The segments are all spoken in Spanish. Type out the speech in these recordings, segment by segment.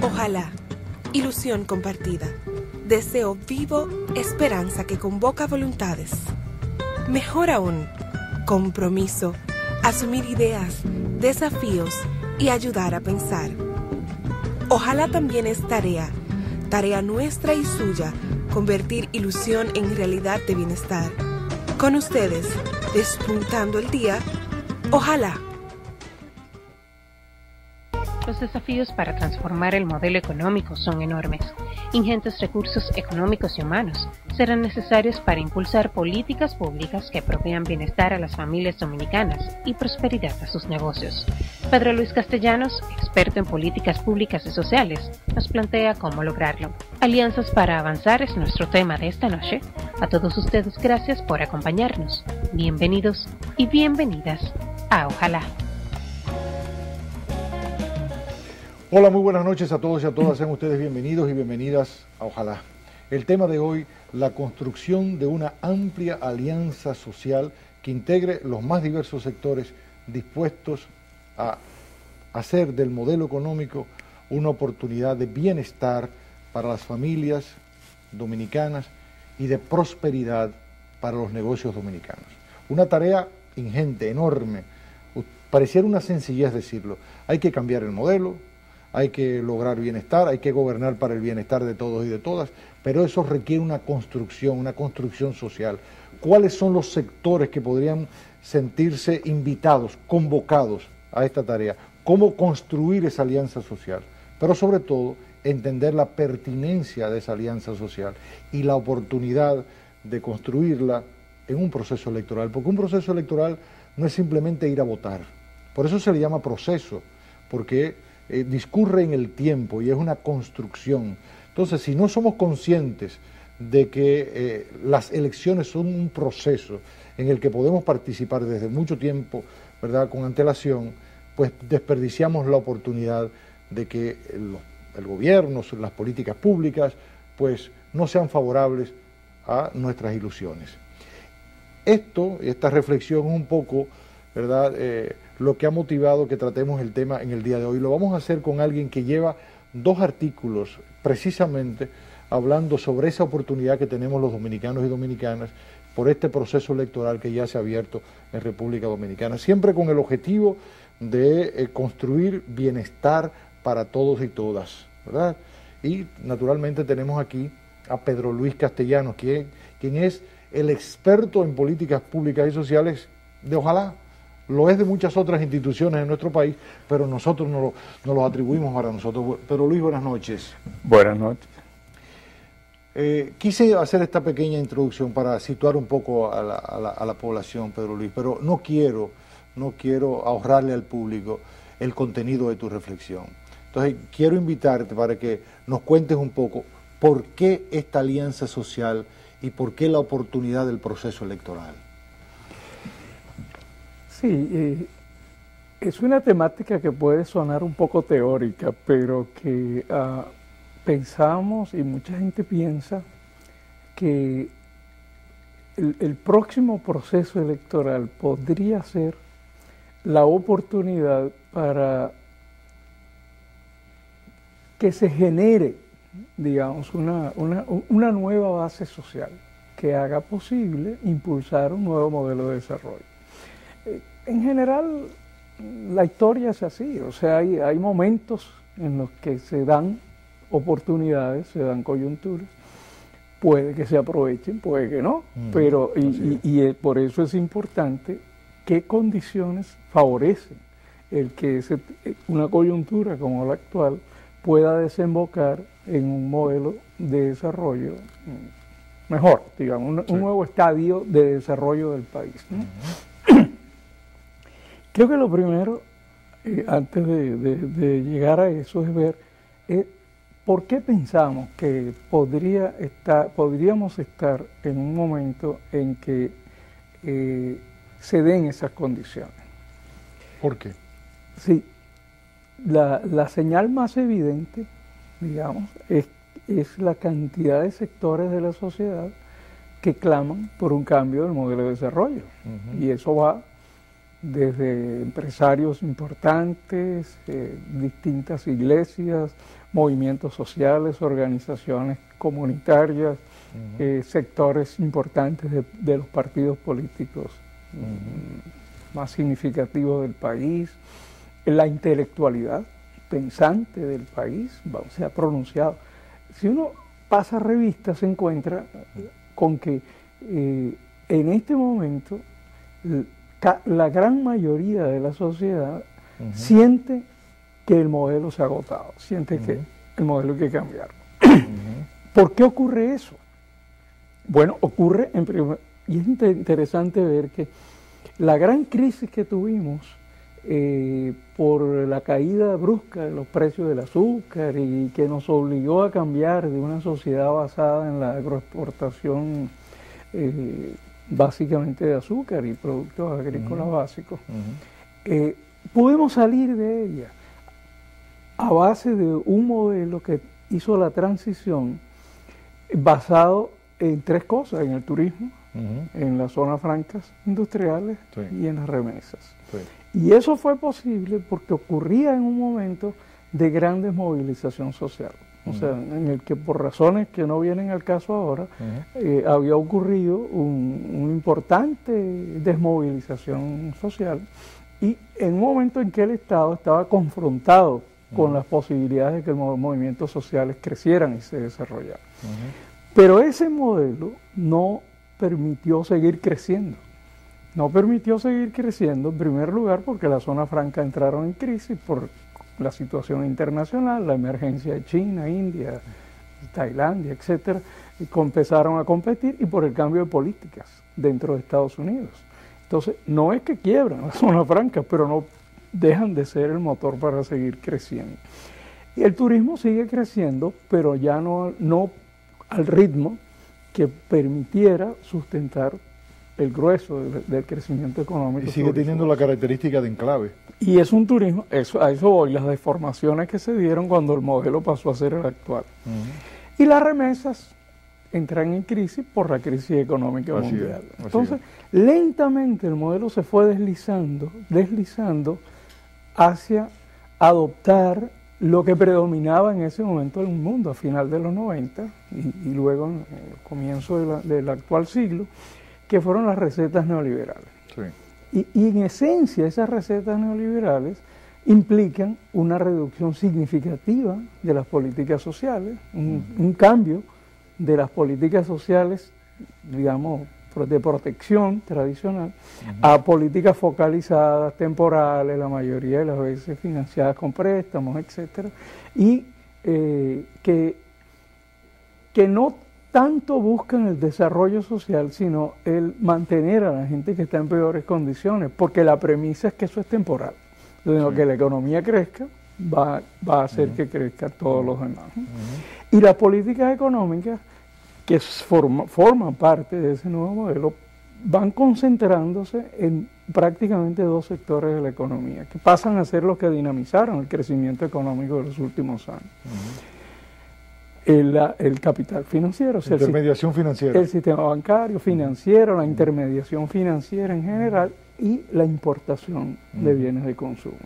Ojalá, ilusión compartida, deseo vivo, esperanza que convoca voluntades. Mejor aún, compromiso, asumir ideas, desafíos y ayudar a pensar. Ojalá también es tarea nuestra y suya, convertir ilusión en realidad de bienestar. Con ustedes, despuntando el día, ojalá. Los desafíos para transformar el modelo económico son enormes. Ingentes recursos económicos y humanos serán necesarios para impulsar políticas públicas que provean bienestar a las familias dominicanas y prosperidad a sus negocios. Pedro Luis Castellanos, experto en políticas públicas y sociales, nos plantea cómo lograrlo. Alianzas para avanzar es nuestro tema de esta noche. A todos ustedes, gracias por acompañarnos. Bienvenidos y bienvenidas a Ojalá. Hola, muy buenas noches a todos y a todas. Sean ustedes bienvenidos y bienvenidas a Ojalá. El tema de hoy, la construcción de una amplia alianza social que integre los más diversos sectores dispuestos a hacer del modelo económico una oportunidad de bienestar para las familias dominicanas y de prosperidad para los negocios dominicanos. Una tarea ingente, enorme. Pareciera una sencillez decirlo. Hay que cambiar el modelo, hay que lograr bienestar, hay que gobernar para el bienestar de todos y de todas, pero eso requiere una construcción social. ¿Cuáles son los sectores que podrían sentirse invitados, convocados a esta tarea? ¿Cómo construir esa alianza social? Pero sobre todo, entender la pertinencia de esa alianza social y la oportunidad de construirla en un proceso electoral, porque un proceso electoral no es simplemente ir a votar. Por eso se le llama proceso, porque discurre en el tiempo y es una construcción. Entonces, si no somos conscientes de que las elecciones son un proceso en el que podemos participar desde mucho tiempo, ¿verdad?, con antelación, pues desperdiciamos la oportunidad de que el gobierno, las políticas públicas, pues no sean favorables a nuestras ilusiones. Esta reflexión es un poco, ¿verdad?, lo que ha motivado que tratemos el tema en el día de hoy. Lo vamos a hacer con alguien que lleva 2 artículos precisamente hablando sobre esa oportunidad que tenemos los dominicanos y dominicanas por este proceso electoral que ya se ha abierto en República Dominicana, siempre con el objetivo de construir bienestar para todos y todas, ¿verdad? Y naturalmente tenemos aquí a Pedro Luis Castellanos, quien es el experto en políticas públicas y sociales de Ojalá. Lo es de muchas otras instituciones en nuestro país, pero nosotros no lo atribuimos para nosotros. Pedro Luis, buenas noches. Buenas noches. Quise hacer esta pequeña introducción para situar un poco a la población, Pedro Luis, pero no quiero ahorrarle al público el contenido de tu reflexión. Entonces, quiero invitarte para que nos cuentes un poco por qué esta alianza social y por qué la oportunidad del proceso electoral. Sí, es una temática que puede sonar un poco teórica, pero que pensamos y mucha gente piensa que el próximo proceso electoral podría ser la oportunidad para que se genere, digamos, una nueva base social que haga posible impulsar un nuevo modelo de desarrollo. En general, la historia es así, o sea, hay momentos en los que se dan oportunidades, se dan coyunturas, puede que se aprovechen, puede que no, pero por eso es importante qué condiciones favorecen el que una coyuntura como la actual pueda desembocar en un modelo de desarrollo mejor, digamos, un nuevo estadio de desarrollo del país, ¿no? Creo que lo primero, antes de llegar a eso, es ver por qué pensamos que podríamos estar en un momento en que se den esas condiciones. ¿Por qué? Sí, la señal más evidente, digamos, es la cantidad de sectores de la sociedad que claman por un cambio del modelo de desarrollo. Y eso va desde empresarios importantes, distintas iglesias, movimientos sociales, organizaciones comunitarias, sectores importantes de los partidos políticos más significativos del país, la intelectualidad pensante del país se ha pronunciado. Si uno pasa revista se encuentra con que en este momento la gran mayoría de la sociedad siente que el modelo se ha agotado, siente que el modelo hay que cambiarlo. ¿Por qué ocurre eso? Bueno, ocurre y es interesante ver que la gran crisis que tuvimos por la caída brusca de los precios del azúcar y que nos obligó a cambiar de una sociedad basada en la agroexportación básicamente de azúcar y productos agrícolas básicos, pudimos salir de ella a base de un modelo que hizo la transición basado en tres cosas: en el turismo, en las zonas francas industriales y en las remesas. Y eso fue posible porque ocurría en un momento de gran desmovilización social. O sea, en el que por razones que no vienen al caso ahora, había ocurrido una importante desmovilización social, y en un momento en que el Estado estaba confrontado con las posibilidades de que los movimientos sociales crecieran y se desarrollaran. Pero ese modelo no permitió seguir creciendo. No permitió seguir creciendo, en primer lugar, porque la zona franca entraron en crisis por la situación internacional, la emergencia de China, India, Tailandia, etcétera, y empezaron a competir, y por el cambio de políticas dentro de Estados Unidos. Entonces, no es que quiebran la zona franca, pero no dejan de ser el motor para seguir creciendo. Y el turismo sigue creciendo, pero ya no al ritmo que permitiera sustentar el grueso del crecimiento económico. Y sigue teniendo la característica de enclave. Y es un turismo, a eso voy, las deformaciones que se dieron cuando el modelo pasó a ser el actual. Y las remesas entran en crisis por la crisis económica mundial. Entonces, lentamente el modelo se fue deslizando hacia adoptar lo que predominaba en ese momento en el mundo, a final de los 90 y luego en el comienzo del actual siglo, que fueron las recetas neoliberales. Y en esencia esas recetas neoliberales implican una reducción significativa de las políticas sociales, un cambio de las políticas sociales, digamos, de protección tradicional, a políticas focalizadas, temporales, la mayoría de las veces financiadas con préstamos, etcétera, y que no tanto buscan el desarrollo social, sino el mantener a la gente que está en peores condiciones, porque la premisa es que eso es temporal. Lo que la economía crezca va a hacer que crezca todos los demás. Y las políticas económicas que forman parte de ese nuevo modelo van concentrándose en prácticamente dos sectores de la economía, que pasan a ser los que dinamizaron el crecimiento económico de los últimos años. El capital financiero, o sea, intermediación financiera, el sistema bancario, financiero, la intermediación financiera en general y la importación de bienes de consumo.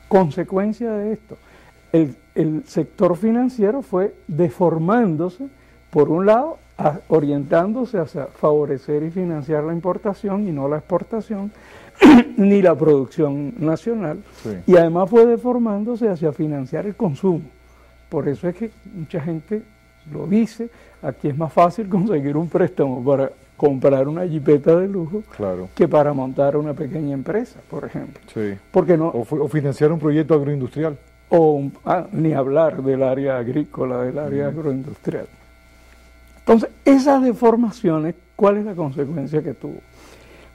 Consecuencia de esto, el sector financiero fue deformándose, por un lado, orientándose hacia favorecer y financiar la importación y no la exportación, ni la producción nacional, y además fue deformándose hacia financiar el consumo. Por eso es que mucha gente lo dice, aquí es más fácil conseguir un préstamo para comprar una jipeta de lujo que para montar una pequeña empresa, por ejemplo. Porque no, o financiar un proyecto agroindustrial. Ni hablar del área agrícola, del área agroindustrial. Entonces, esas deformaciones, ¿cuál es la consecuencia que tuvo?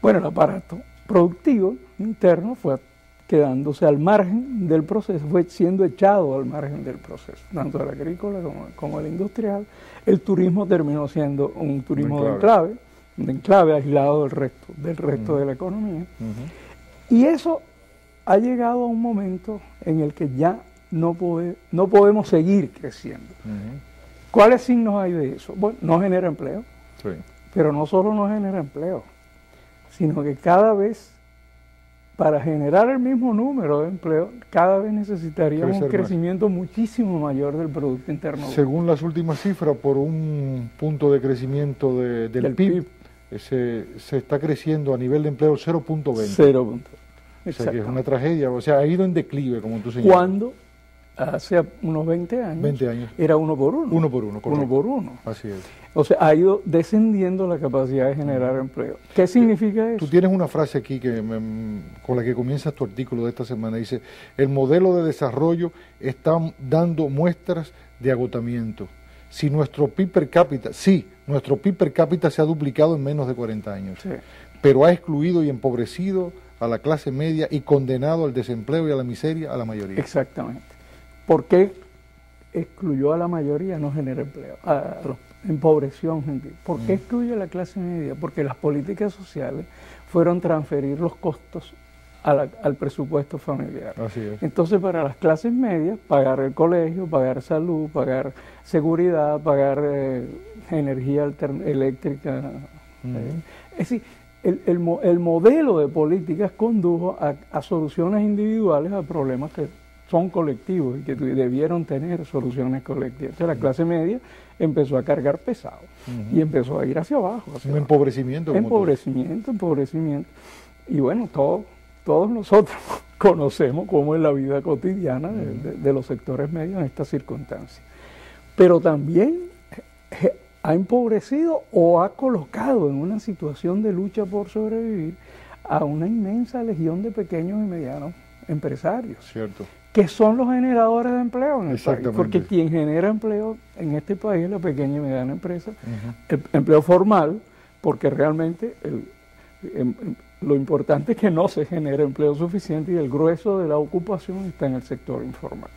Bueno, el aparato productivo interno fue quedándose al margen del proceso, fue siendo echado al margen del proceso, tanto el agrícola como el industrial. El turismo terminó siendo un turismo de enclave aislado del resto de la economía. Y eso ha llegado a un momento en el que ya no podemos seguir creciendo. ¿Cuáles signos hay de eso? Bueno, no genera empleo, pero no solo no genera empleo, sino que cada vez para generar el mismo número de empleo, cada vez necesitaríamos un crecimiento muchísimo mayor del Producto Interno Bruto. Según las últimas cifras, por un punto de crecimiento del PIB, se está creciendo a nivel de empleo 0.20. 0.20. O sea que es una tragedia, o sea, ha ido en declive, como tú señalas. Cuando hace unos 20 años era 1 por 1. 1 por 1, correcto. 1 por 1. Así es. O sea, ha ido descendiendo la capacidad de generar empleo. ¿Qué significa eso? Tú tienes una frase aquí con la que comienzas tu artículo de esta semana. Dice, el modelo de desarrollo está dando muestras de agotamiento. Si nuestro PIB per cápita, nuestro PIB per cápita se ha duplicado en menos de 40 años, sí, pero ha excluido y empobrecido a la clase media y condenado al desempleo y a la miseria a la mayoría. Exactamente. ¿Por qué excluyó a la mayoría? No genera empleo. Empobreció gente. ¿Por qué excluye a la clase media? Porque las políticas sociales fueron transferir los costos al presupuesto familiar. Así es. Entonces, para las clases medias, pagar el colegio, pagar salud, pagar seguridad, pagar energía eléctrica. Es decir, el modelo de políticas condujo a soluciones individuales a problemas que son colectivos y que debieron tener soluciones colectivas. Entonces, la clase media empezó a cargar pesado y empezó a ir hacia abajo. Un empobrecimiento. Empobrecimiento. Y bueno, todos nosotros conocemos cómo es la vida cotidiana de los sectores medios en estas circunstancias. Pero también ha empobrecido o ha colocado en una situación de lucha por sobrevivir a una inmensa legión de pequeños y medianos empresarios. Cierto. Que son los generadores de empleo en el país. Porque quien genera empleo en este país es la pequeña y mediana empresa. El empleo formal, porque realmente lo importante es que no se genere empleo suficiente y el grueso de la ocupación está en el sector informal.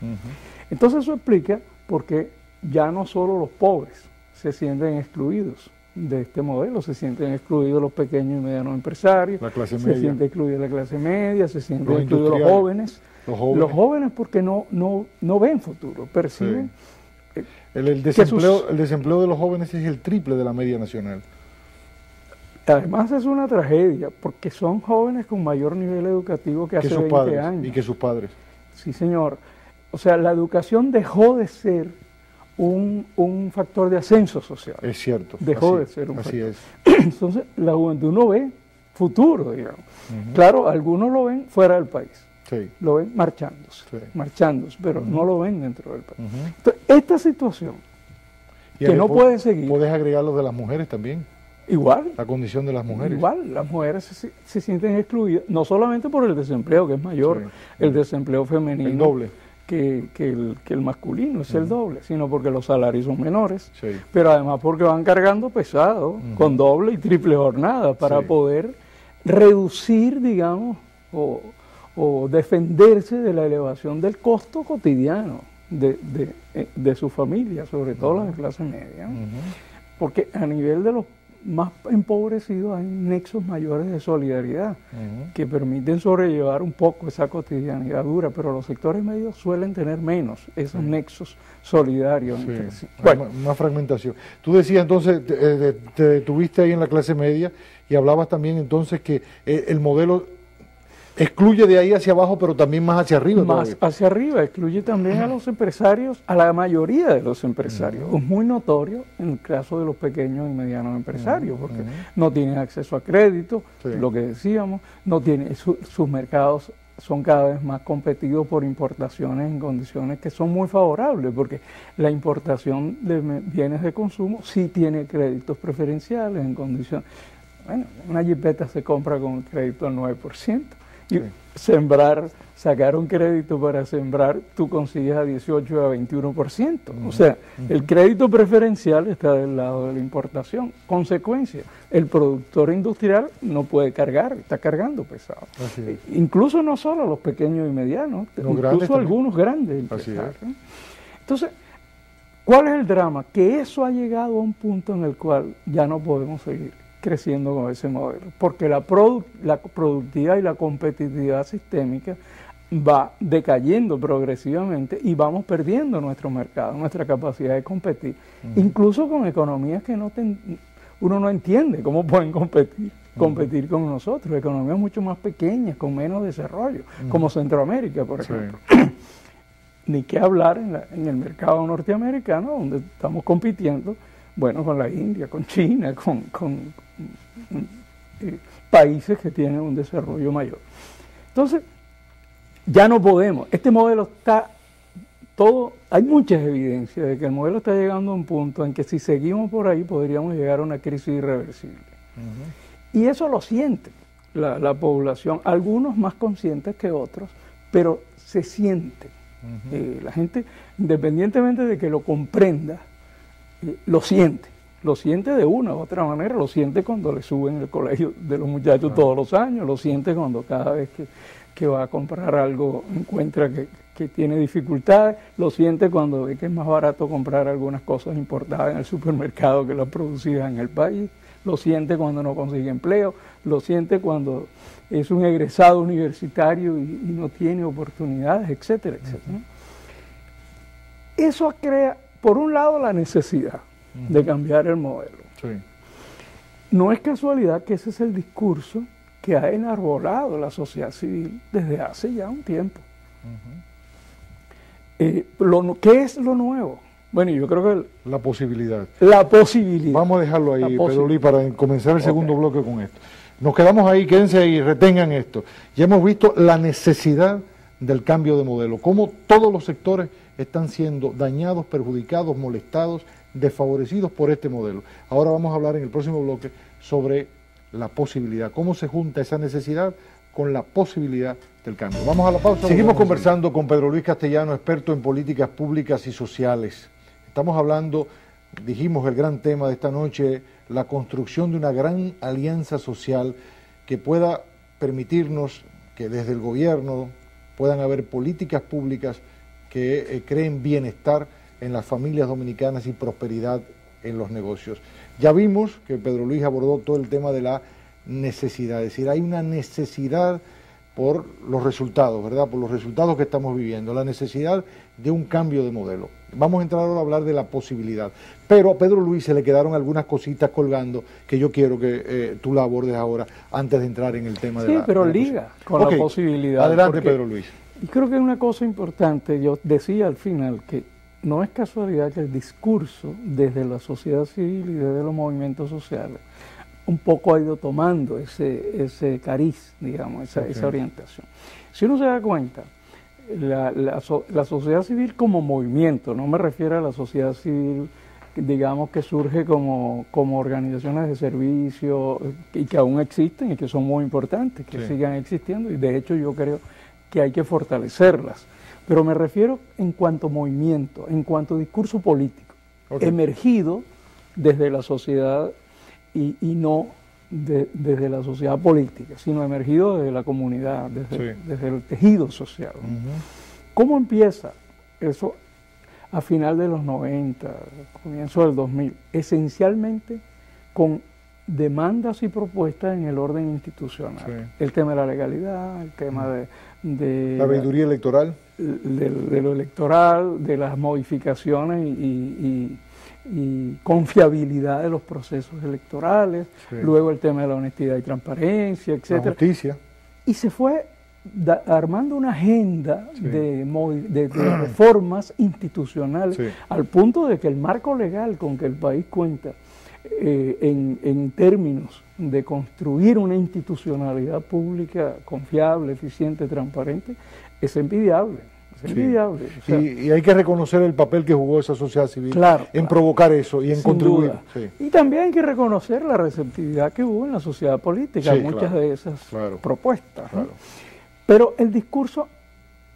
Entonces eso explica por qué ya no solo los pobres se sienten excluidos de este modelo, se sienten excluidos los pequeños y medianos empresarios, se siente excluida la clase media, se sienten excluidos los jóvenes. Los jóvenes porque no ven futuro, perciben. Sí. El desempleo de los jóvenes es el triple de la media nacional. Además es una tragedia, porque son jóvenes con mayor nivel educativo que hace 20 años. Y que sus padres. Sí, señor. O sea, la educación dejó de ser un factor de ascenso social. Es cierto. Dejó de ser un factor. Así es. Entonces, la juventud no ve futuro, digamos. Claro, algunos lo ven fuera del país. Sí. Lo ven marchándose, pero no lo ven dentro del país. Entonces, esta situación que no puede seguir. ¿Puedes agregar lo de las mujeres también? Igual. La condición de las mujeres. Igual, las mujeres se sienten excluidas, no solamente por el desempleo, que es mayor, el desempleo femenino. El doble. Que el masculino, es el doble, sino porque los salarios son menores, sí, pero además porque van cargando pesado, con doble y triple jornada, para poder reducir, digamos, o defenderse de la elevación del costo cotidiano de su familia, sobre todo las de clase media. Porque a nivel de los más empobrecidos hay nexos mayores de solidaridad que permiten sobrellevar un poco esa cotidianidad dura, pero los sectores medios suelen tener menos esos nexos solidarios. Sí. Bueno, más fragmentación. Tú decías entonces, te detuviste ahí en la clase media y hablabas también entonces que el modelo excluye de ahí hacia abajo, pero también más hacia arriba. Más hacia arriba, excluye también a los empresarios, a la mayoría de los empresarios. Es muy notorio en el caso de los pequeños y medianos empresarios, porque no tienen acceso a crédito, lo que decíamos, no tienen, sus mercados son cada vez más competidos por importaciones en condiciones que son muy favorables, porque la importación de bienes de consumo sí tiene créditos preferenciales en condiciones. Bueno, una jipeta se compra con el crédito al 9%. Y sacar un crédito para sembrar, tú consigues a 18 a 21%. O sea, el crédito preferencial está del lado de la importación. Consecuencia, el productor industrial no puede cargar, está cargando pesado. Incluso no solo los pequeños y medianos, incluso algunos grandes empresarios. Entonces, ¿cuál es el drama? Que eso ha llegado a un punto en el cual ya no podemos seguir creciendo con ese modelo, porque la productividad y la competitividad sistémica va decayendo progresivamente y vamos perdiendo nuestro mercado, nuestra capacidad de competir, incluso con economías que uno no entiende cómo pueden competir competir con nosotros, economías mucho más pequeñas, con menos desarrollo, como Centroamérica, por ejemplo. Ni qué hablar en el mercado norteamericano, donde estamos compitiendo, bueno, con la India, con China, con países que tienen un desarrollo mayor. Entonces, ya no podemos. Este modelo está hay muchas evidencias de que el modelo está llegando a un punto en que si seguimos por ahí podríamos llegar a una crisis irreversible. Y eso lo siente la población, algunos más conscientes que otros, pero se siente. La gente, independientemente de que lo comprenda, lo siente de una u otra manera, lo siente cuando le suben el colegio de los muchachos todos los años, lo siente cuando cada vez que va a comprar algo encuentra que tiene dificultades, lo siente cuando ve que es más barato comprar algunas cosas importadas en el supermercado que las producidas en el país, lo siente cuando no consigue empleo, lo siente cuando es un egresado universitario y no tiene oportunidades, etcétera, etcétera. Eso crea, por un lado, la necesidad de cambiar el modelo. No es casualidad que ese es el discurso que ha enarbolado la sociedad civil desde hace ya un tiempo. ¿Qué es lo nuevo? Bueno, yo creo que la posibilidad. La posibilidad. Vamos a dejarlo ahí, Pedro Luis, para comenzar el segundo bloque con esto. Nos quedamos ahí, quédense ahí, retengan esto. Ya hemos visto la necesidad del cambio de modelo, cómo todos los sectores están siendo dañados, perjudicados, molestados, desfavorecidos por este modelo. Ahora vamos a hablar en el próximo bloque sobre la posibilidad, cómo se junta esa necesidad con la posibilidad del cambio. Vamos a la pausa. Seguimos conversando con Pedro Luis Castellano, experto en políticas públicas y sociales. Estamos hablando, dijimos el gran tema de esta noche, la construcción de una gran alianza social que pueda permitirnos que desde el gobierno puedan haber políticas públicas que creen bienestar en las familias dominicanas y prosperidad en los negocios. Ya vimos que Pedro Luis abordó todo el tema de la necesidad, es decir, hay una necesidad por los resultados, ¿verdad? Por los resultados que estamos viviendo, la necesidad de un cambio de modelo. Vamos a entrar ahora a hablar de la posibilidad, pero a Pedro Luis se le quedaron algunas cositas colgando que yo quiero que tú la abordes ahora antes de entrar en el tema de la... Sí, pero liga con la posibilidad. Adelante, Pedro Luis. Y creo que es una cosa importante, yo decía al final que no es casualidad que el discurso desde la sociedad civil y desde los movimientos sociales un poco ha ido tomando ese cariz, digamos, esa orientación. Si uno se da cuenta, la sociedad civil como movimiento, no me refiero a la sociedad civil, digamos, que surge como organizaciones de servicio y que aún existen y que son muy importantes, que sigan existiendo, y de hecho yo creo que hay que fortalecerlas. Pero me refiero en cuanto movimiento, en cuanto discurso político, emergido desde la sociedad y no desde la sociedad política, sino emergido desde la comunidad, desde el tejido social. ¿Cómo empieza eso a final de los 90, comienzo del 2000? Esencialmente con demandas y propuestas en el orden institucional. El tema de la legalidad, el tema de la veeduría electoral. De lo electoral, de las modificaciones y confiabilidad de los procesos electorales, luego el tema de la honestidad y transparencia, etcétera. La justicia. Y se fue armando una agenda de reformas institucionales, al punto de que el marco legal con que el país cuenta en términos de construir una institucionalidad pública confiable, eficiente, transparente, es envidiable. Es envidiable. O sea, y hay que reconocer el papel que jugó esa sociedad civil en provocar eso y en contribuir. Y también hay que reconocer la receptividad que hubo en la sociedad política a muchas de esas propuestas. Pero el discurso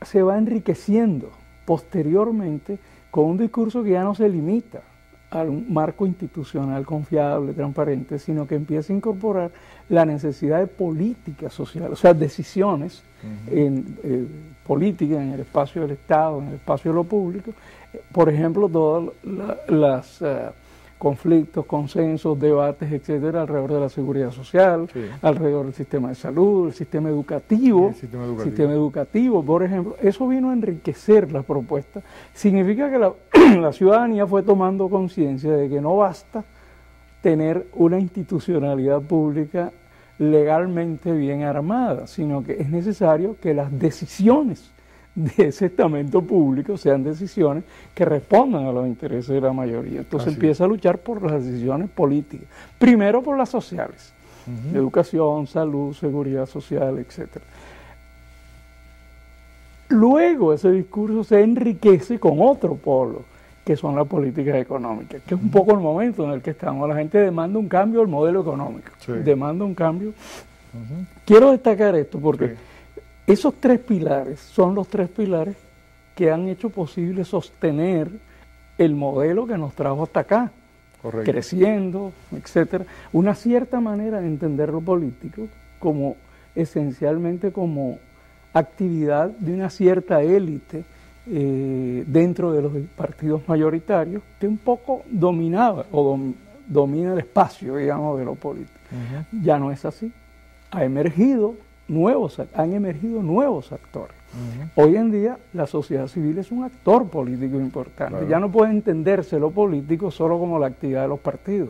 se va enriqueciendo posteriormente con un discurso que ya no se limita a un marco institucional confiable, transparente, sino que empieza a incorporar la necesidad de política social, o sea, decisiones políticas en el espacio del Estado, en el espacio de lo público. Por ejemplo, todos los conflictos, consensos, debates, etcétera, alrededor de la seguridad social, alrededor del sistema de salud, el sistema educativo, por ejemplo. Eso vino a enriquecer la propuesta. Significa que la ciudadanía fue tomando conciencia de que no basta tener una institucionalidad pública legalmente bien armada, sino que es necesario que las decisiones de ese estamento público sean decisiones que respondan a los intereses de la mayoría. Entonces empieza a luchar por las decisiones políticas, primero por las sociales, educación, salud, seguridad social, etcétera. Luego ese discurso se enriquece con otro polo, que son las políticas económicas, que es un poco el momento en el que estamos. La gente demanda un cambio del modelo económico, demanda un cambio. Quiero destacar esto porque esos tres pilares son los tres pilares que han hecho posible sostener el modelo que nos trajo hasta acá, creciendo, etcétera. Una cierta manera de entender lo político como esencialmente como actividad de una cierta élite dentro de los partidos mayoritarios que un poco dominaba o domina el espacio, digamos, de lo político. Ya no es así. Han emergido nuevos actores. Hoy en día la sociedad civil es un actor político importante. Ya no puede entenderse lo político solo como la actividad de los partidos,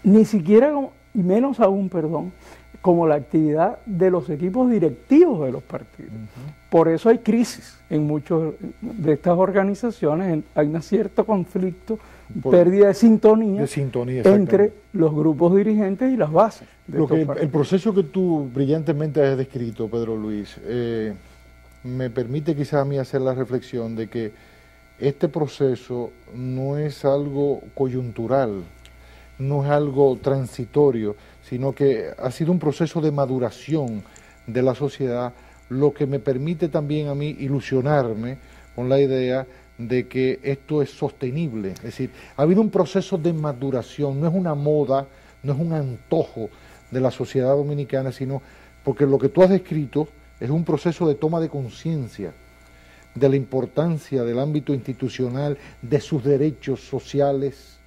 ni siquiera y menos aún, como la actividad de los equipos directivos de los partidos. Por eso hay crisis en muchas de estas organizaciones, hay un cierto conflicto, pérdida de sintonía entre los grupos dirigentes y las bases. El proceso que tú brillantemente has descrito, Pedro Luis, me permite quizás a mí hacer la reflexión de que este proceso no es algo coyuntural, no es algo transitorio, sino que ha sido un proceso de maduración de la sociedad, lo que me permite también a mí ilusionarme con la idea de que esto es sostenible. Es decir, ha habido un proceso de maduración, no es una moda, no es un antojo de la sociedad dominicana, sino porque lo que tú has descrito es un proceso de toma de conciencia de la importancia del ámbito institucional, de sus derechos sociales.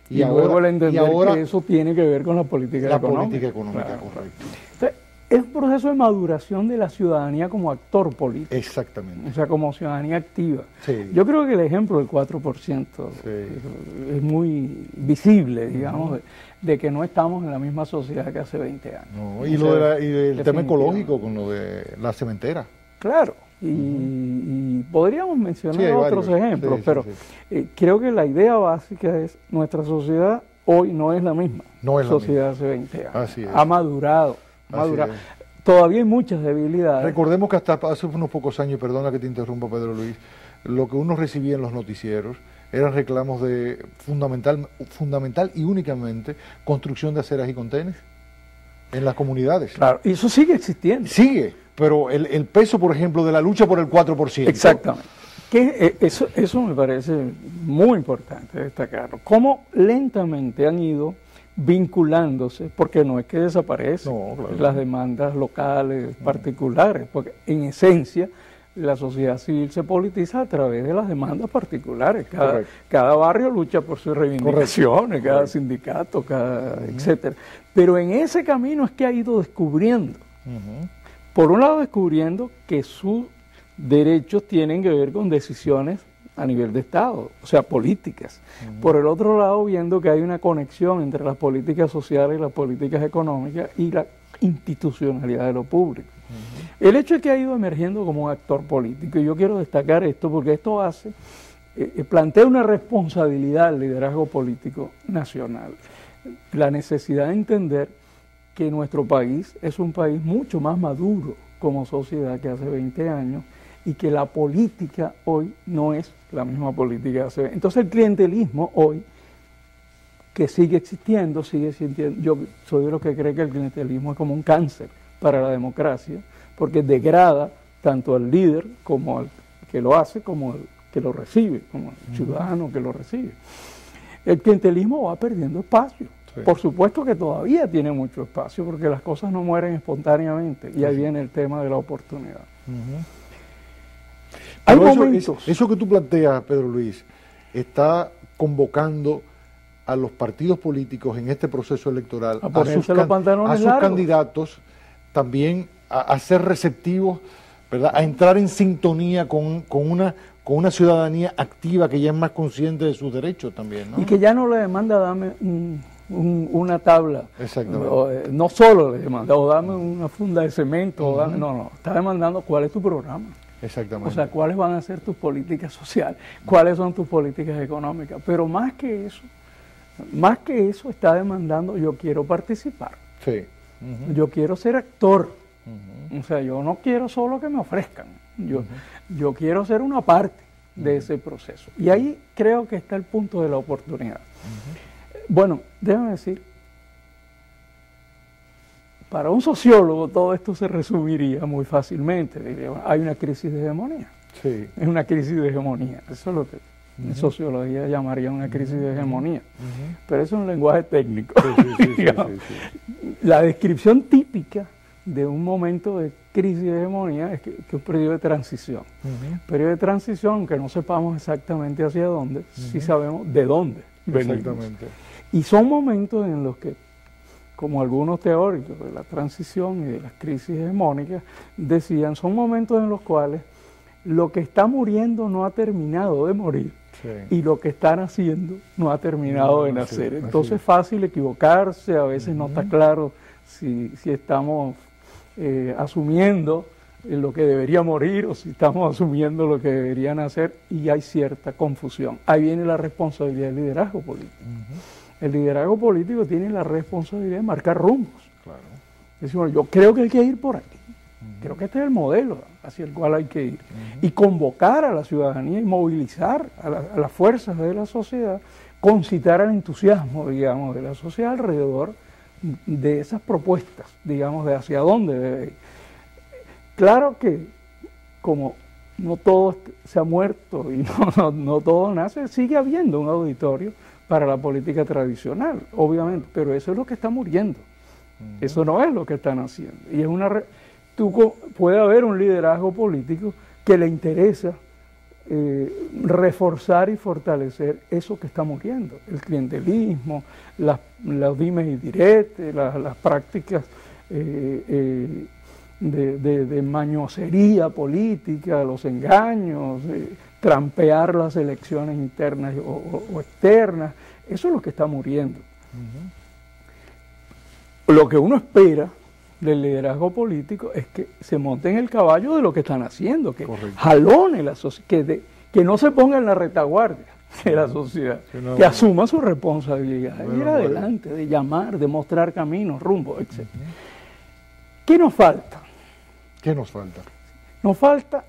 Y luego el entender que eso tiene que ver con la política económica. La política económica, correcto. Entonces, es un proceso de maduración de la ciudadanía como actor político. Exactamente. O sea, como ciudadanía activa. Yo creo que el ejemplo del 4% es muy visible, digamos, de que no estamos en la misma sociedad que hace 20 años. No, y el tema ecológico con lo de la cementera. Claro. Y podríamos mencionar otros ejemplos, pero creo que la idea básica es nuestra sociedad hoy no es la misma sociedad hace 20 años. Así es. Ha madurado. Todavía hay muchas debilidades. Recordemos que hasta hace unos pocos años, perdona que te interrumpa, Pedro Luis, lo que uno recibía en los noticieros eran reclamos de fundamental y únicamente construcción de aceras y contenes en las comunidades. Claro, y eso sigue existiendo. Sigue, pero el peso, por ejemplo, de la lucha por el 4%. Exactamente. Eso me parece muy importante destacarlo. Cómo lentamente han ido vinculándose, porque no es que desaparecen las demandas locales, particulares, porque en esencia la sociedad civil se politiza a través de las demandas particulares. Cada barrio lucha por sus reivindicaciones, cada sindicato, etcétera. Pero en ese camino es que ha ido descubriendo. Por un lado, descubriendo que sus derechos tienen que ver con decisiones a nivel de Estado, o sea, políticas. Por el otro lado, viendo que hay una conexión entre las políticas sociales y las políticas económicas y la institucionalidad de lo público. El hecho es que ha ido emergiendo como un actor político, y yo quiero destacar esto porque esto plantea una responsabilidad al liderazgo político nacional. La necesidad de entender que nuestro país es un país mucho más maduro como sociedad que hace 20 años, y que la política hoy no es la misma política de hace 20. Entonces el clientelismo hoy, que sigue existiendo, yo soy de los que cree que el clientelismo es como un cáncer para la democracia, porque degrada tanto al líder como al que lo hace, como al que lo recibe, como al ciudadano que lo recibe. El clientelismo va perdiendo espacio. Por supuesto que todavía tiene mucho espacio, porque las cosas no mueren espontáneamente, y ahí viene el tema de la oportunidad. Hay momentos. Eso que tú planteas, Pedro Luis, está convocando a los partidos políticos en este proceso electoral, a sus candidatos, también a ser receptivos, ¿verdad? A entrar en sintonía con una ciudadanía activa que ya es más consciente de sus derechos también, ¿no? Y que ya no le demanda dame un una tabla. No solo le demanda, o dame una funda de cemento, o dame, no, está demandando cuál es tu programa. Exactamente. O sea, cuáles van a ser tus políticas sociales, cuáles son tus políticas económicas. Pero más que eso está demandando, yo quiero participar. Sí. Yo quiero ser actor. O sea, yo no quiero solo que me ofrezcan. Yo quiero ser una parte de ese proceso. Y ahí creo que está el punto de la oportunidad. Bueno, déjame decir, para un sociólogo todo esto se resumiría muy fácilmente. Diría, hay una crisis de hegemonía. Sí. Es una crisis de hegemonía. Eso es lo que en sociología llamaría una crisis de hegemonía. Pero eso es un lenguaje técnico. Sí. La descripción típica de un momento de crisis de hegemonía es que es un periodo de transición. Periodo de transición, aunque no sepamos exactamente hacia dónde, sí sabemos de dónde venimos. Exactamente. Y son momentos en los que, como algunos teóricos de la transición y de las crisis hegemónicas decían, son momentos en los cuales lo que está muriendo no ha terminado de morir. Sí. Y lo que están haciendo no ha terminado de nacer. Entonces es fácil equivocarse, a veces no está claro si estamos asumiendo lo que debería morir o si estamos asumiendo lo que debería nacer, y hay cierta confusión. Ahí viene la responsabilidad del liderazgo político. El liderazgo político tiene la responsabilidad de marcar rumbos. Claro. Es decir, bueno, yo creo que hay que ir por aquí. Creo que este es el modelo hacia el cual hay que ir. Y convocar a la ciudadanía y movilizar a las fuerzas de la sociedad, concitar el entusiasmo, digamos, de la sociedad alrededor de esas propuestas, digamos, de hacia dónde debe ir. Claro que como no todo se ha muerto y no todo nace, sigue habiendo un auditorio para la política tradicional, obviamente, pero eso es lo que está muriendo. Eso no es lo que están haciendo. Y es puede haber un liderazgo político que le interesa reforzar y fortalecer eso que está muriendo, el clientelismo, los dimes y diretes, las prácticas de mañosería política, los engaños, trampear las elecciones internas o externas. Eso es lo que está muriendo. Lo que uno espera del liderazgo político es que se monte en el caballo de lo que están haciendo, que jalone la sociedad, que no se ponga en la retaguardia de la sociedad, que asuma su responsabilidad, de ir adelante, de llamar, de mostrar caminos, rumbos, etc. ¿Qué nos falta? ¿Qué nos falta? Nos falta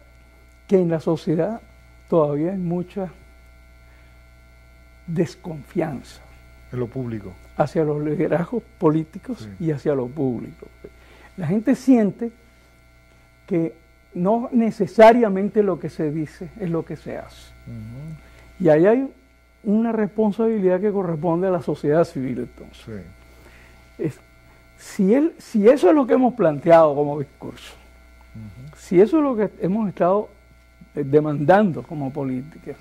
que en la sociedad todavía hay mucha desconfianza. En lo público. Hacia los liderazgos políticos y hacia lo público. La gente siente que no necesariamente lo que se dice es lo que se hace. Y ahí hay una responsabilidad que corresponde a la sociedad civil, entonces. Si eso es lo que hemos planteado como discurso, si eso es lo que hemos estado demandando como política,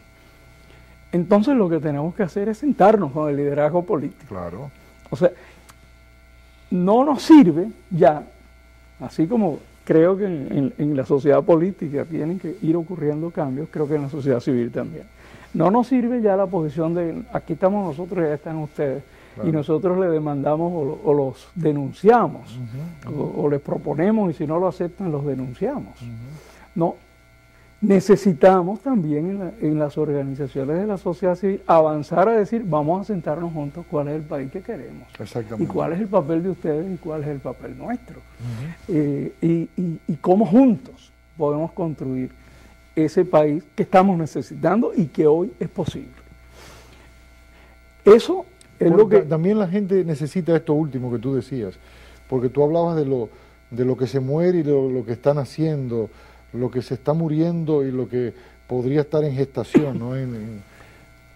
entonces lo que tenemos que hacer es sentarnos con el liderazgo político. Claro. O sea, no nos sirve ya, así como creo que en la sociedad política tienen que ir ocurriendo cambios, creo que en la sociedad civil también. No nos sirve ya la posición de aquí estamos nosotros y allá están ustedes. Claro. Y nosotros le demandamos o los denunciamos, o les proponemos, y si no lo aceptan los denunciamos. No. Necesitamos también en las organizaciones de la sociedad civil avanzar a decir, vamos a sentarnos juntos cuál es el país que queremos. Exactamente. Y cuál es el papel de ustedes y cuál es el papel nuestro. Y cómo juntos podemos construir ese país que estamos necesitando y que hoy es posible. Eso es lo que... También la gente necesita esto último que tú decías, porque tú hablabas de lo que se muere y lo que están haciendo, lo que se está muriendo y lo que podría estar en gestación, ¿no?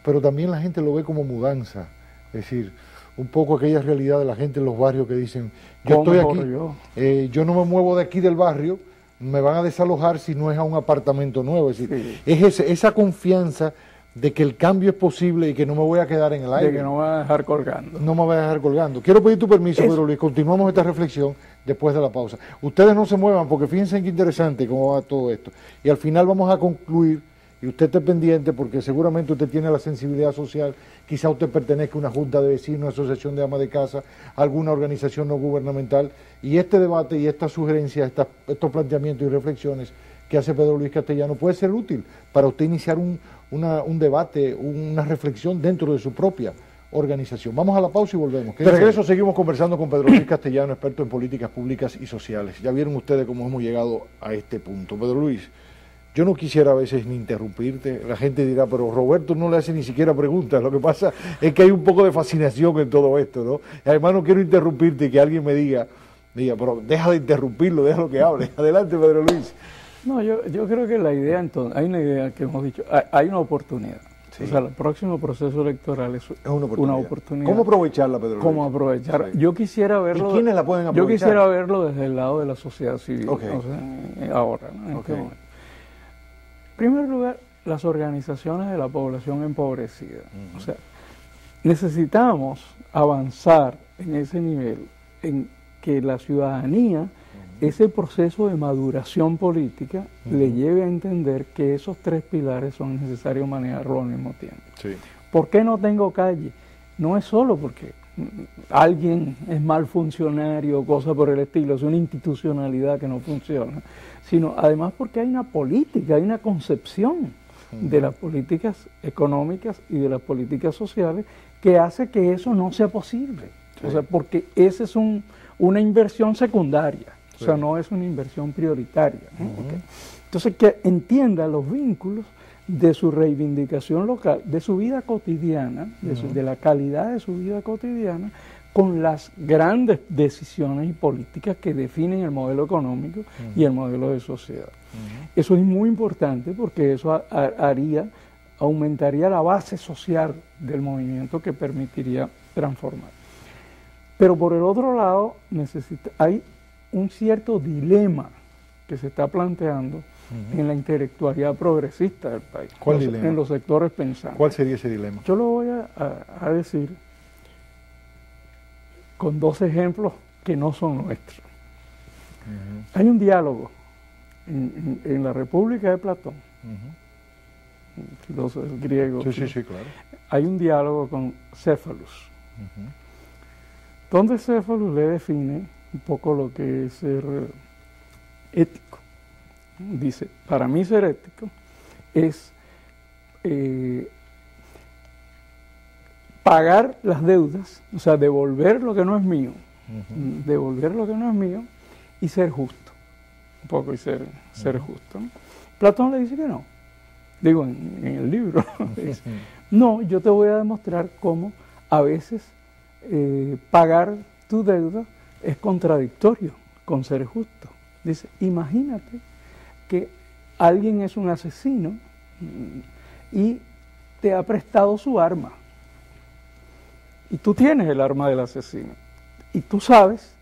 Pero también la gente lo ve como mudanza, es decir, un poco aquella realidad de la gente en los barrios que dicen, yo estoy aquí, yo no me muevo de aquí del barrio, me van a desalojar si no es a un apartamento nuevo, es decir, es esa confianza de que el cambio es posible y que no me voy a quedar en el aire. De que no me van a dejar colgando. No me voy a dejar colgando. Quiero pedir tu permiso, Pedro Luis, continuamos esta reflexión después de la pausa. Ustedes no se muevan porque fíjense qué interesante cómo va todo esto. Y al final vamos a concluir y y usted esté pendiente porque seguramente usted tiene la sensibilidad social, quizá usted pertenezca a una junta de vecinos, una asociación de amas de casa, alguna organización no gubernamental, y este debate y estas sugerencias, estos planteamientos y reflexiones que hace Pedro Luis Castellano puede ser útil para usted iniciar un debate, una reflexión dentro de su propia organización. Vamos a la pausa y volvemos. De regreso seguimos conversando con Pedro Luis Castellano, experto en políticas públicas y sociales. Ya vieron ustedes cómo hemos llegado a este punto. Pedro Luis, yo no quisiera a veces ni interrumpirte, la gente dirá, pero Roberto no le hace ni siquiera preguntas, lo que pasa es que hay un poco de fascinación en todo esto, ¿no? Y además no quiero interrumpirte y que alguien me diga, pero deja de interrumpirlo, déjalo que hable. Adelante, Pedro Luis. No, yo creo que la idea, entonces, hay una idea que hemos dicho, hay una oportunidad. Sí. O sea, el próximo proceso electoral es una oportunidad. ¿Cómo aprovecharla, Pedro Luis? ¿Cómo aprovechar? Sí. Yo quisiera verlo. ¿Y quiénes la pueden aprovechar? Yo quisiera verlo desde el lado de la sociedad civil, okay. O sea, ahora, ¿no? En este momento. En primer lugar, las organizaciones de la población empobrecida. O sea, necesitamos avanzar en ese nivel, en que la ciudadanía, ese proceso de maduración política, le lleve a entender que esos tres pilares son necesarios manejarlo al mismo tiempo. Sí. ¿Por qué no tengo calle? No es solo porque alguien es mal funcionario o cosa por el estilo, es una institucionalidad que no funciona, sino además porque hay una política, hay una concepción de las políticas económicas y de las políticas sociales que hace que eso no sea posible. Sí. O sea, porque esa es una inversión secundaria. O sea, no es una inversión prioritaria, ¿no? Okay. Entonces, que entienda los vínculos de su reivindicación local, de su vida cotidiana, de la calidad de su vida cotidiana, con las grandes decisiones y políticas que definen el modelo económico y el modelo de sociedad. Eso es muy importante porque eso aumentaría la base social del movimiento que permitiría transformar. Pero por el otro lado, hay un cierto dilema que se está planteando en la intelectualidad progresista del país. ¿Cuál dilema? En los sectores pensantes. ¿Cuál sería ese dilema? Yo lo voy a decir con dos ejemplos que no son nuestros. Hay un diálogo en la República de Platón, filósofo griego. Sí, claro. Hay un diálogo con Céfalus, donde Céfalus le define un poco lo que es ser ético. Dice, para mí ser ético es pagar las deudas, o sea, devolver lo que no es mío, y ser justo, un poco, y ser justo, ¿no? Platón le dice que no, digo en el libro, dice, no, yo te voy a demostrar cómo a veces pagar tu deuda es contradictorio con ser justo. Dice, imagínate que alguien es un asesino y te ha prestado su arma. Y tú tienes el arma del asesino. Y tú sabes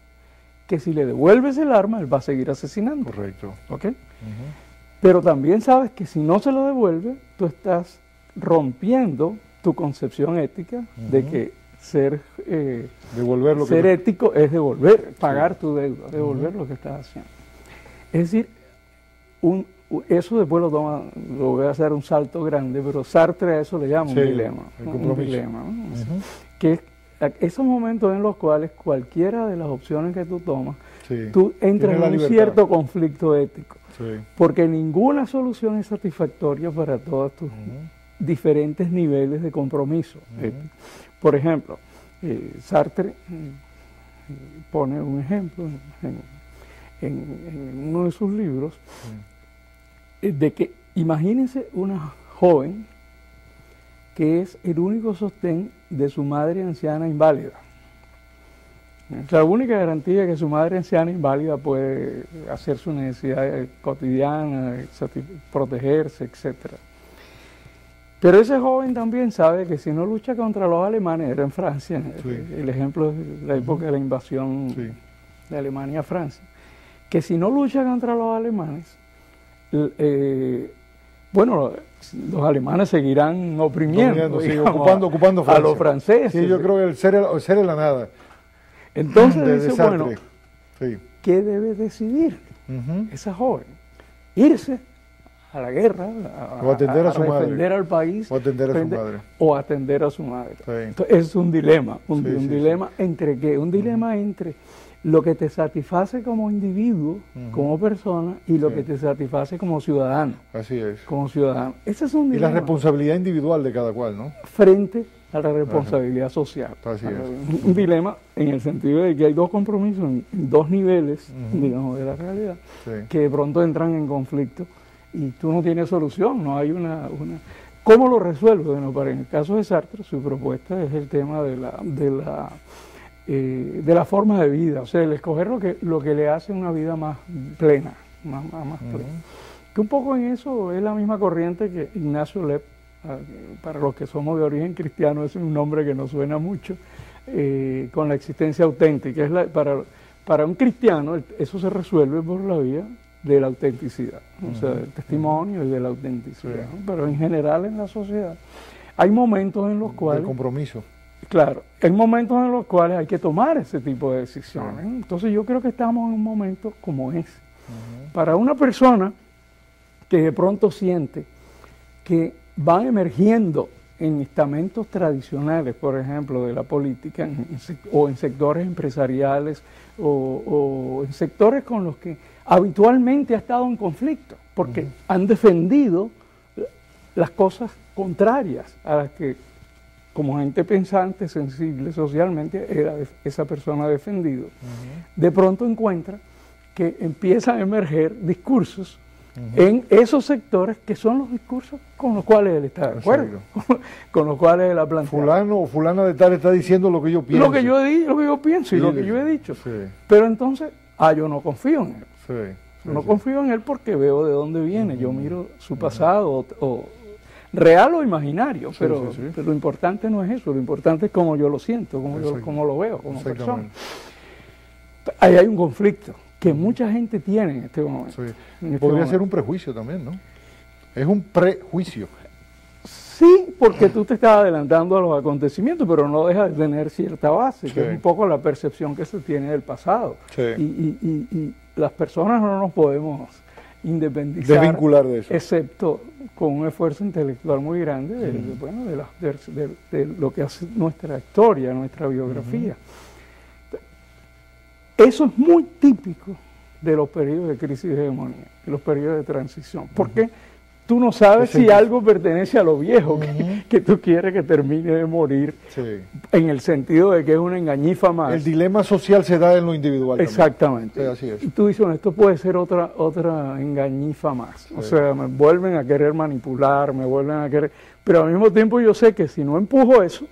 que si le devuelves el arma, él va a seguir asesinando. Correcto. ¿Ok? Pero también sabes que si no se lo devuelve, tú estás rompiendo tu concepción ética de que ser ético es devolver, pagar tu deuda, devolver lo que estás haciendo. Es decir, eso después lo voy a hacer un salto grande, pero Sartre a eso le llama un dilema. Un dilema, ¿no? Que es esos momentos en los cuales cualquiera de las opciones que tú tomas, tú entras en un cierto conflicto ético. Porque ninguna solución es satisfactoria para todos tus diferentes niveles de compromiso. Por ejemplo, Sartre pone un ejemplo en uno de sus libros de que imagínense una joven que es el único sostén de su madre anciana inválida. La única garantía que su madre anciana inválida puede hacer sus necesidades cotidianas, protegerse, etcétera. Pero ese joven también sabe que si no lucha contra los alemanes, era en Francia, el ejemplo de la época de la invasión de Alemania a Francia, que si no lucha contra los alemanes, los alemanes seguirán oprimiendo, ocupando Francia. A los franceses. Sí, yo creo que el ser es la nada. Entonces dice, bueno, ¿qué debe decidir esa joven? Irse a la guerra, o atender a su madre, defender al país, o atender a su madre, o atender a su madre. Sí. Entonces, es un dilema, un dilema sí. ¿entre qué? Un dilema entre lo que te satisface como individuo, como persona, y lo que te satisface como ciudadano. Así es. Como ciudadano. Ese es un dilema. Y la responsabilidad individual de cada cual, ¿no? Frente a la responsabilidad social. Así es. Un dilema en el sentido de que hay dos compromisos en dos niveles, digamos, de la realidad, que de pronto entran en conflicto y tú no tienes solución, no hay una... ¿Cómo lo resuelve? Bueno, en el caso de Sartre, su propuesta es el tema de la forma de vida, o sea, el escoger lo que le hace una vida más plena, más plena. Que un poco en eso es la misma corriente que Ignacio Lepp, para los que somos de origen cristiano, es un nombre que nos suena mucho, con la existencia auténtica. Para un cristiano eso se resuelve por la vía de la autenticidad, o sea, del testimonio y de la autenticidad. ¿No? Pero en general en la sociedad hay momentos en los cuales... El compromiso. Claro, hay momentos en los cuales hay que tomar ese tipo de decisiones. Entonces yo creo que estamos en un momento como ese. Para una persona que de pronto siente que van emergiendo en estamentos tradicionales, por ejemplo, de la política, o en sectores empresariales, o en sectores con los que habitualmente ha estado en conflicto, porque han defendido las cosas contrarias a las que, como gente pensante, sensible socialmente, era esa persona defendido. De pronto encuentra que empiezan a emerger discursos en esos sectores que son los discursos con los cuales él está de acuerdo, con los cuales él ha planteado. Fulano o fulana de tal está diciendo lo que yo pienso. Lo que yo pienso y lo que yo he dicho. Sí. Pero entonces, yo no confío en él. Sí, no confío en él porque veo de dónde viene, yo miro su pasado, o real o imaginario, pero lo importante no es eso, lo importante es cómo yo lo siento, cómo lo veo como persona. Ahí hay un conflicto que mucha gente tiene en este momento. Podría ser un prejuicio también, ¿no? Es un prejuicio. Sí, porque tú te estás adelantando a los acontecimientos, pero no deja de tener cierta base, que es un poco la percepción que se tiene del pasado. Y las personas no nos podemos independizar, desvincular de eso, excepto con un esfuerzo intelectual muy grande de lo que hace nuestra historia, nuestra biografía. Eso es muy típico de los periodos de crisis de hegemonía, de los periodos de transición, porque tú no sabes si algo pertenece a lo viejo, que tú quieres que termine de morir, en el sentido de que es una engañifa más. El dilema social se da en lo individual. Exactamente. Sí, así es. Y tú dices, bueno, esto puede ser otra engañifa más. O sea, me vuelven a querer manipular, me vuelven a querer... Pero al mismo tiempo yo sé que si no empujo eso,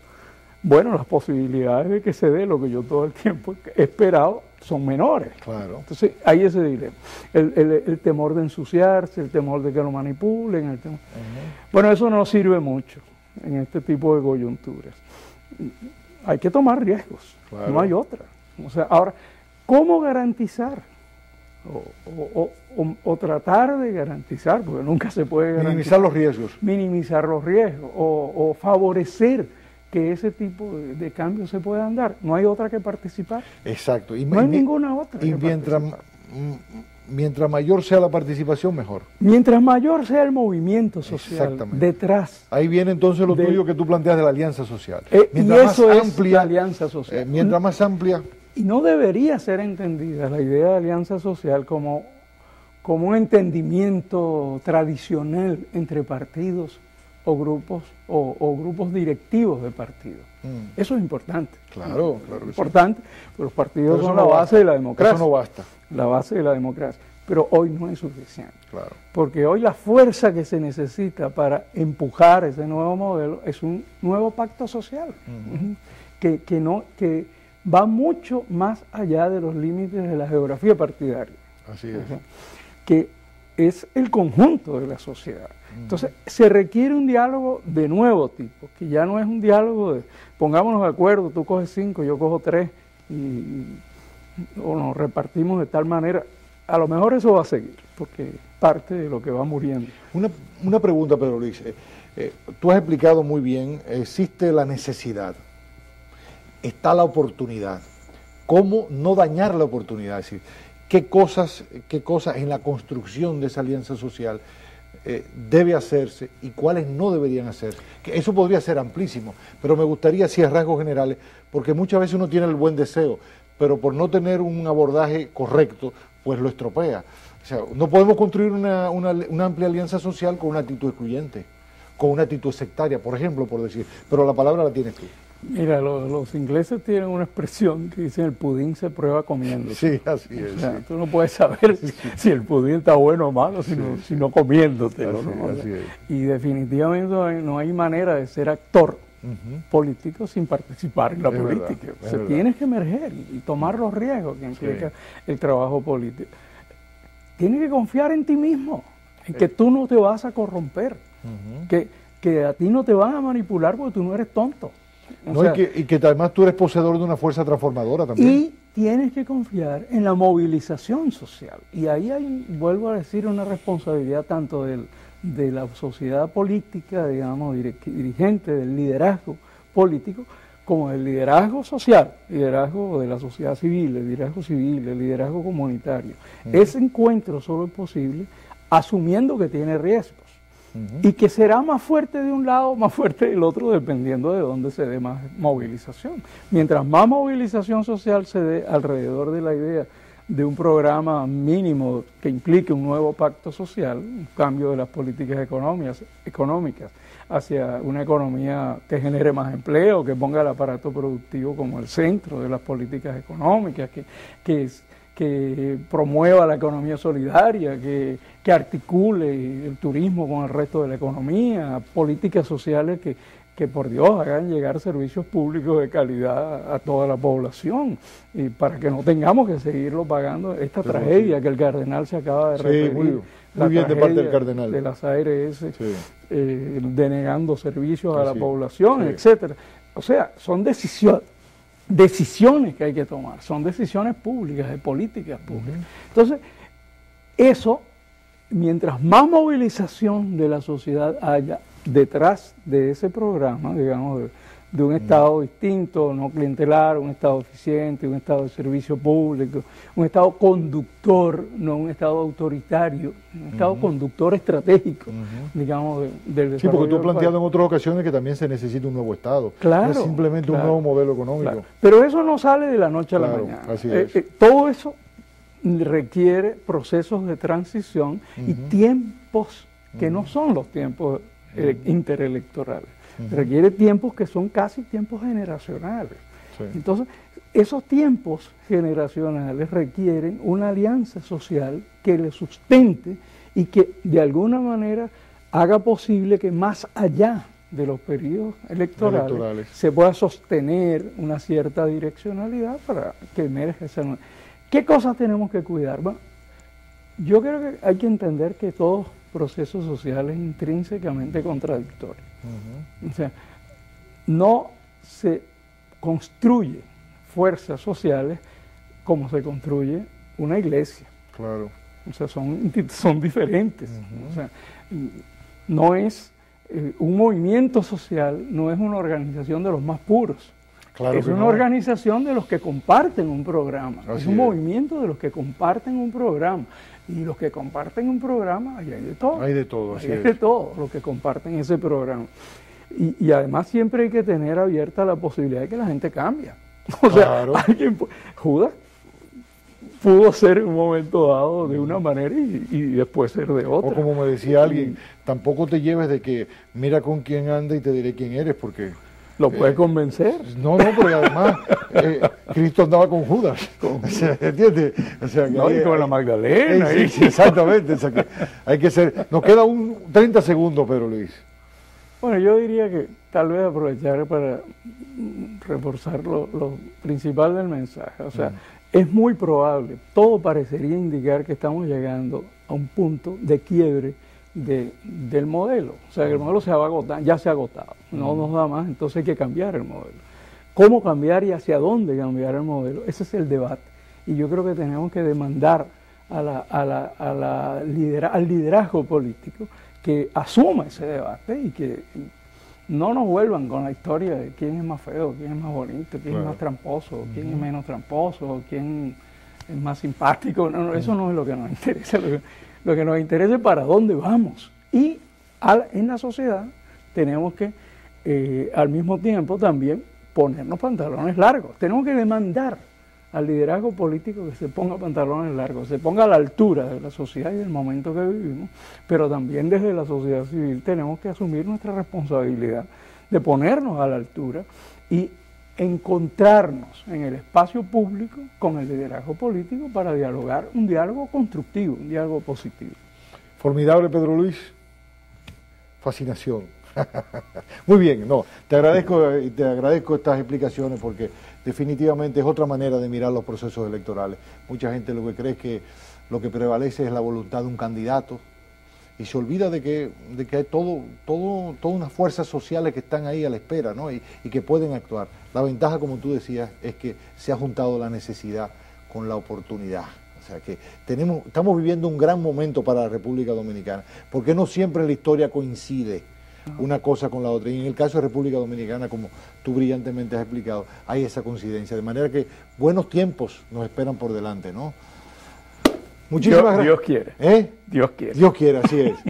bueno, las posibilidades de que se dé lo que yo todo el tiempo he esperado son menores. Claro. Entonces hay ese dilema. El temor de ensuciarse, el temor de que lo manipulen. El temor. Bueno, eso no sirve mucho en este tipo de coyunturas. Hay que tomar riesgos, no hay otra. O sea, ahora, ¿cómo garantizar? O tratar de garantizar, porque nunca se puede garantizar. Minimizar los riesgos. Minimizar los riesgos, o favorecer que ese tipo de cambios se puedan dar. No hay otra que participar. Exacto. No hay ninguna otra. Y mientras mayor sea la participación, mejor. Mientras mayor sea el movimiento social detrás. Ahí viene entonces lo tuyo que tú planteas de la alianza social. Mientras más amplia, la alianza social. Mientras más amplia. Y no debería ser entendida la idea de alianza social como un entendimiento tradicional entre partidos o grupos directivos de partidos. Eso es importante. Claro, es importante, porque los partidos son la base de la democracia. Eso no basta. La base de la democracia. Pero hoy no es suficiente. Claro. Porque hoy la fuerza que se necesita para empujar ese nuevo modelo es un nuevo pacto social, que va mucho más allá de los límites de la geografía partidaria. Así es. Que es el conjunto de la sociedad. Entonces, se requiere un diálogo de nuevo tipo, que ya no es un diálogo de pongámonos de acuerdo, tú coges 5, yo cojo 3, o nos repartimos de tal manera. A lo mejor eso va a seguir, porque parte de lo que va muriendo. Una pregunta, Pedro Luis. Tú has explicado muy bien, existe la necesidad, está la oportunidad. ¿Cómo no dañar la oportunidad? Es decir, ¿qué cosas en la construcción de esa alianza social debe hacerse y cuáles no deberían hacerse. Que eso podría ser amplísimo, pero me gustaría, si a rasgos generales, porque muchas veces uno tiene el buen deseo, pero por no tener un abordaje correcto, pues lo estropea. O sea, no podemos construir una amplia alianza social con una actitud excluyente, con una actitud sectaria, por ejemplo, por decir, pero la palabra la tienes tú. Mira, los ingleses tienen una expresión que dicen el pudín se prueba comiendo. Sí, así es. O sea, sí. tú no puedes saber si el pudín está bueno o malo, sino comiéndotelo. Así, ¿no? así es. Y definitivamente no hay manera de ser actor político sin participar en la política. Verdad, tienes que emerger y tomar los riesgos que implica el trabajo político. Tienes que confiar en ti mismo, en que tú no te vas a corromper, que a ti no te van a manipular porque tú no eres tonto. No, y que además tú eres poseedor de una fuerza transformadora también. Y tienes que confiar en la movilización social. Y ahí hay, vuelvo a decir, una responsabilidad tanto de la sociedad política, digamos, dirigente, del liderazgo político, como del liderazgo social, liderazgo de la sociedad civil, el liderazgo comunitario. Ese encuentro solo es posible asumiendo que tiene riesgos. Y que será más fuerte de un lado, más fuerte del otro, dependiendo de dónde se dé más movilización. Mientras más movilización social se dé alrededor de la idea de un programa mínimo que implique un nuevo pacto social, un cambio de las políticas económicas hacia una economía que genere más empleo, que ponga el aparato productivo como el centro de las políticas económicas, que promueva la economía solidaria, que articule el turismo con el resto de la economía, políticas sociales que por Dios hagan llegar servicios públicos de calidad a toda la población, y para que no tengamos que seguirlo pagando esta tragedia que el cardenal se acaba de referir. Muy bien de parte del cardenal. De las ARS, denegando servicios a la población, etcétera. O sea, son decisiones que hay que tomar, son decisiones públicas, de políticas públicas. Entonces, eso, mientras más movilización de la sociedad haya detrás de ese programa, digamos, de un Estado distinto, no clientelar, un Estado eficiente, un Estado de servicio público, un Estado conductor, no un Estado autoritario, un Estado conductor estratégico, digamos, del desarrollo. Sí, porque tú has planteado en otras ocasiones que también se necesita un nuevo Estado, claro, no es simplemente un nuevo modelo económico. Claro. Pero eso no sale de la noche a la mañana. Así es. Todo eso requiere procesos de transición y tiempos que no son los tiempos interelectorales. Requiere tiempos que son casi tiempos generacionales. Entonces, esos tiempos generacionales requieren una alianza social que le sustente y que de alguna manera haga posible que más allá de los periodos electorales se pueda sostener una cierta direccionalidad para que emerja esa nueva. ¿Qué cosas tenemos que cuidar? Bueno, yo creo que hay que entender que todo proceso social es intrínsecamente contradictorio. O sea, no se construye fuerzas sociales como se construye una iglesia. Claro. O sea, son diferentes. O sea, no es un movimiento social, no es una organización de los más puros. Claro, es una organización de los que comparten un programa. Así es un movimiento de los que comparten un programa. Y los que comparten un programa, ahí hay de todo. Hay de todo, así hay es. de todo, los que comparten ese programa. Y además siempre hay que tener abierta la posibilidad de que la gente cambie. O sea, Judas pudo ser en un momento dado de una manera y después ser de otra. O como me decía alguien, tampoco te lleves de que mira con quién anda y te diré quién eres, porque... ¿Lo puedes convencer? No, porque además Cristo andaba con Judas, o sea, ¿entiendes? O sea, que y con la Magdalena. Sí, exactamente. O sea, que hay que ser... Nos queda 30 segundos, Pedro Luis. Bueno, yo diría que tal vez aprovechar para reforzar lo principal del mensaje. O sea, es muy probable, todo parecería indicar que estamos llegando a un punto de quiebre del modelo. O sea, que el modelo se va a agotar, ya se ha agotado, no nos da más, entonces hay que cambiar el modelo. ¿Cómo cambiar y hacia dónde cambiar el modelo? Ese es el debate. Y yo creo que tenemos que demandar al liderazgo político que asuma ese debate y que no nos vuelvan con la historia de quién es más feo, quién es más bonito, quién es más tramposo, quién es menos tramposo, quién es más simpático. No, eso no es lo que nos interesa. Lo que nos interesa es para dónde vamos Y en la sociedad tenemos que al mismo tiempo también ponernos pantalones largos. Tenemos que demandar al liderazgo político que se ponga pantalones largos, se ponga a la altura de la sociedad y del momento que vivimos, pero también desde la sociedad civil tenemos que asumir nuestra responsabilidad de ponernos a la altura y encontrarnos en el espacio público con el liderazgo político para dialogar, un diálogo constructivo, un diálogo positivo. Formidable, Pedro Luis. Fascinación. Muy bien, no, te agradezco estas explicaciones porque definitivamente es otra manera de mirar los procesos electorales. Mucha gente lo que cree es que lo que prevalece es la voluntad de un candidato y se olvida de que hay todas unas fuerzas sociales que están ahí a la espera, ¿no? y que pueden actuar. La ventaja, como tú decías, es que se ha juntado la necesidad con la oportunidad. O sea que estamos viviendo un gran momento para la República Dominicana, porque no siempre la historia coincide una cosa con la otra. Y en el caso de República Dominicana, como tú brillantemente has explicado, hay esa coincidencia. De manera que buenos tiempos nos esperan por delante, ¿no? Muchísimas gracias. Dios quiere. ¿Eh? Dios quiere. Dios quiere, así es.